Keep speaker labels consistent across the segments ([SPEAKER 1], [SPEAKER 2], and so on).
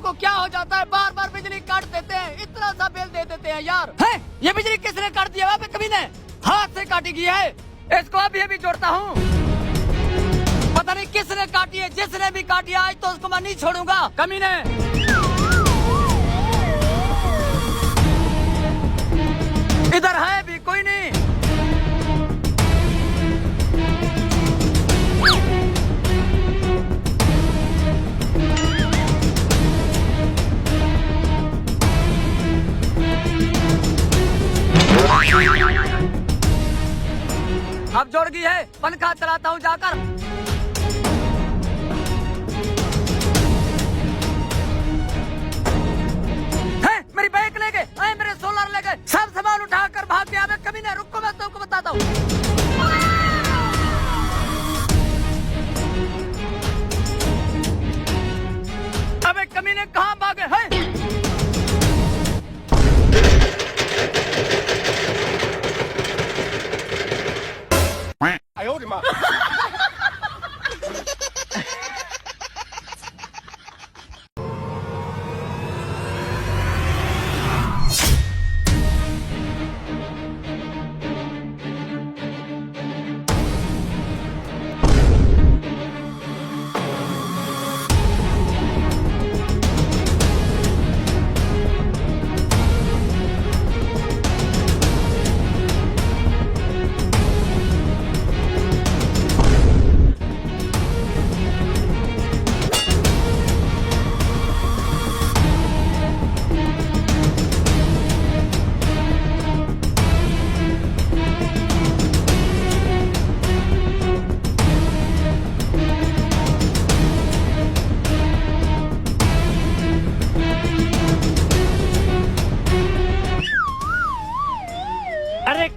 [SPEAKER 1] को क्या हो जाता है, बार बार बिजली काट देते हैं, इतना सा बिल दे देते हैं यार। है ये बिजली किसने काट दिया वहाँ पे? कभी ने हाथ से काटी गई है। इसको अभी जोड़ता हूँ। पता नहीं किसने काटी है, जिसने भी काटी आज तो उसको मैं नहीं छोड़ूंगा। कमीने इधर है भी कोई नहीं। अब जोड़ गई है, पंखा चलाता हूँ जाकर। है मेरी बाइक ले गए, मेरे सोलर ले गए, सब सामान उठाकर भाग गया। कभी नहीं, रुको मैं तुमको बताता हूँ। अबे कमीने कहाँ भागे हैं?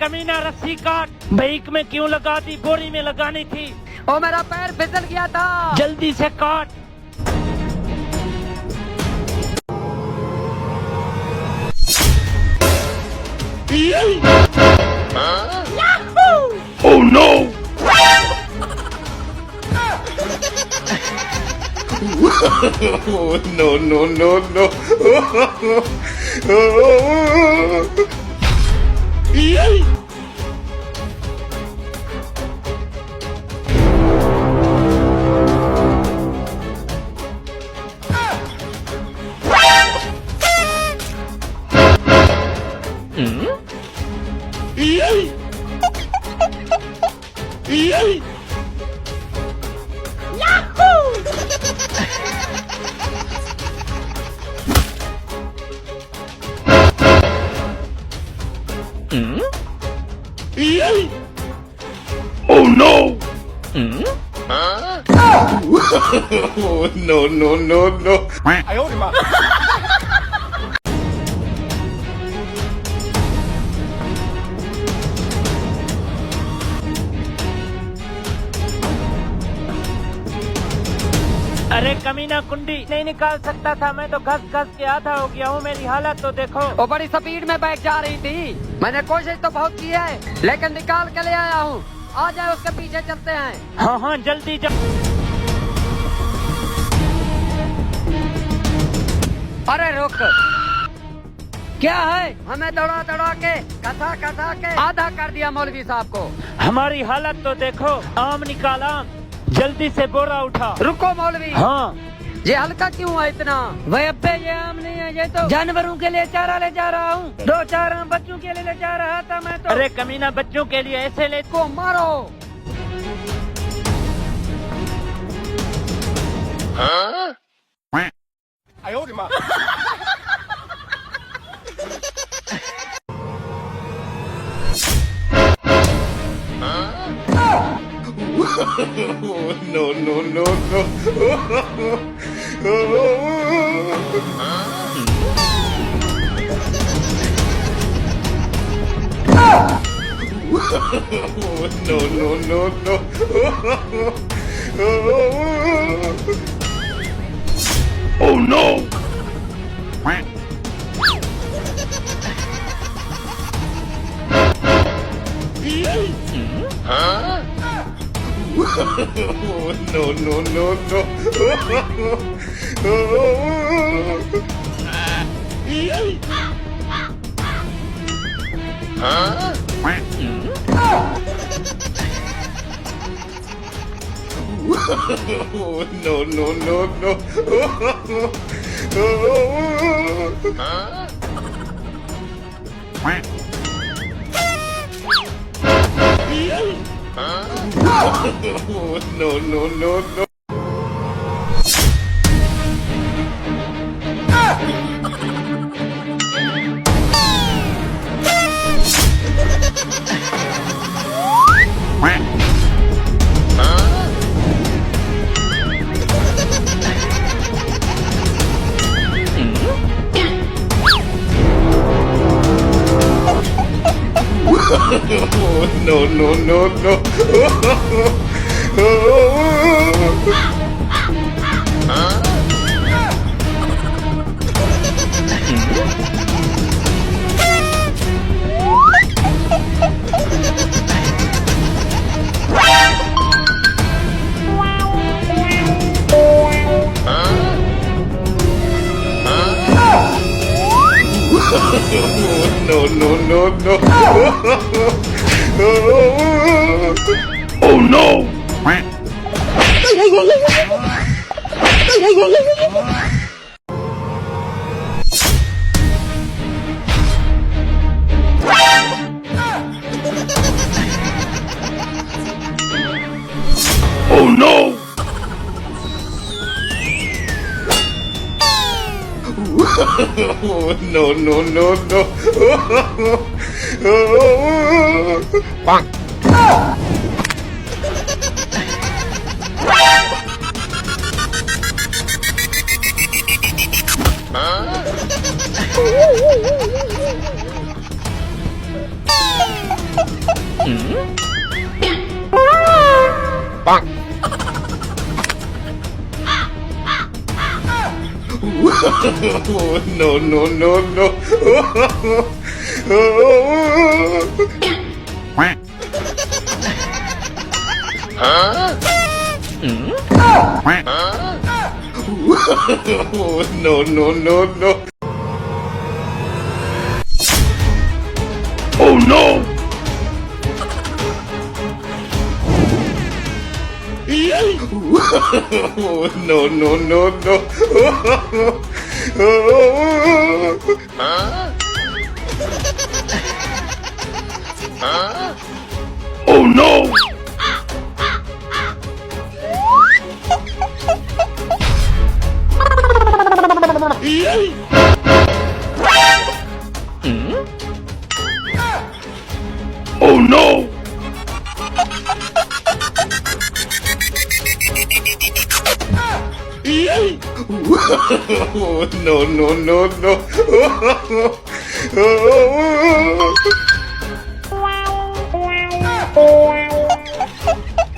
[SPEAKER 2] कमीना रस्सी काट, बाइक में क्यों लगा दी? बोरी में लगानी थी।
[SPEAKER 1] ओ मेरा पैर फिसल गया था।
[SPEAKER 2] जल्दी से काट।
[SPEAKER 3] Oh no! No. Oh no! No.
[SPEAKER 4] 哎呦我的妈！
[SPEAKER 2] अरे कमीना कुंडी नहीं निकाल सकता था, मैं तो घस के आधा हो गया हूँ। मेरी हालत तो देखो।
[SPEAKER 1] वो बड़ी स्पीड में बैठ जा रही थी। मैंने कोशिश तो बहुत की है, लेकिन निकाल के ले आया हूँ। आ जाए, उसके पीछे चलते हैं।
[SPEAKER 2] हाँ जल्दी
[SPEAKER 1] अरे रुक, क्या है? हमें दौड़ा के कसा के आधा कर दिया मौलवी साहब को।
[SPEAKER 2] हमारी हालत तो देखो। आम निकाल आम, जल्दी से बोरा उठा।
[SPEAKER 1] रुको मौलवी।
[SPEAKER 2] हाँ
[SPEAKER 1] ये हल्का क्यों है इतना? वही अब्बे ये आम नहीं है, ये तो जानवरों के लिए चारा ले जा रहा हूँ। 2-4 आम बच्चों के लिए ले जा रहा था मैं तो।
[SPEAKER 2] अरे कमीना, बच्चों के लिए ऐसे ले
[SPEAKER 1] को मारो।
[SPEAKER 4] हाँ? 哎呦我的妈！
[SPEAKER 3] No. No. Oh no! Huh? No. Oh, no, no, no, no. Oh, no, no, no, no. Oh, no, no, no, no. No, no, no, no. Oh no! Oh no! Oh, no, no, no, no. Bonk. Bonk. Oh, no, no, no, no. Oh, no, no, no, no. Oh no! Oh, no, no, no, no. Oh no! Oh no! Oh, no, no, no, no.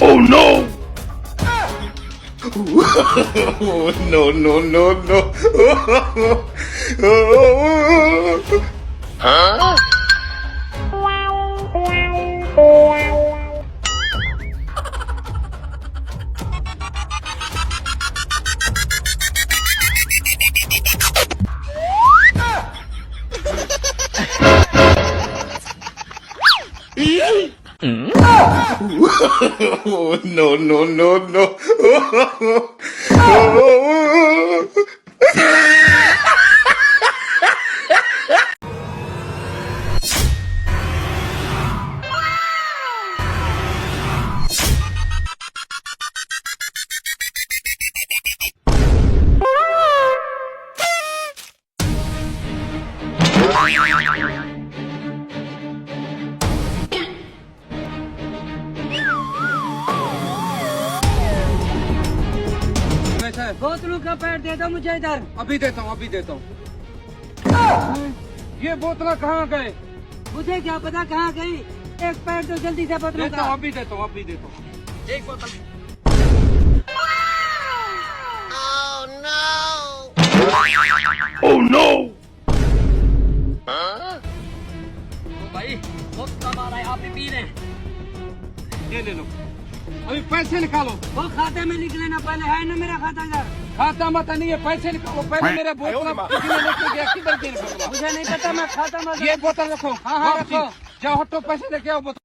[SPEAKER 3] Oh no! Oh, no, no, no, no. Huh? Oh, no, no, no, no.
[SPEAKER 1] बोतलों का पैर दे दो मुझे इधर।
[SPEAKER 5] अभी देता हूँ, अभी देता हूँ। ये बोतल कहाँ गए?
[SPEAKER 1] मुझे क्या पता कहाँ गई। एक पैर दो जल्दी से बोतलों
[SPEAKER 5] देता हूँ,
[SPEAKER 1] का।
[SPEAKER 5] अभी देता हूँ, अभी देता हूँ।
[SPEAKER 1] एक बोतल।
[SPEAKER 3] Oh no!
[SPEAKER 1] भाई बहुत कमाल है, आप भी पी रहे हैं।
[SPEAKER 5] ये ले लो। अभी पैसे निकालो।
[SPEAKER 1] वो खाते में लिख लेना पहले, है ना मेरा खाता इधर।
[SPEAKER 5] खाता मत नहीं है, पैसे निकालो पहले। मेरे बोतल किसी ने लेके गया, किधर गिर गया?
[SPEAKER 1] मुझे नहीं पता, मैं खाता में।
[SPEAKER 5] ये बोतल रखो। हाँ हाँ रखो, जाओ हटो, पैसे लेके आओ बोतल।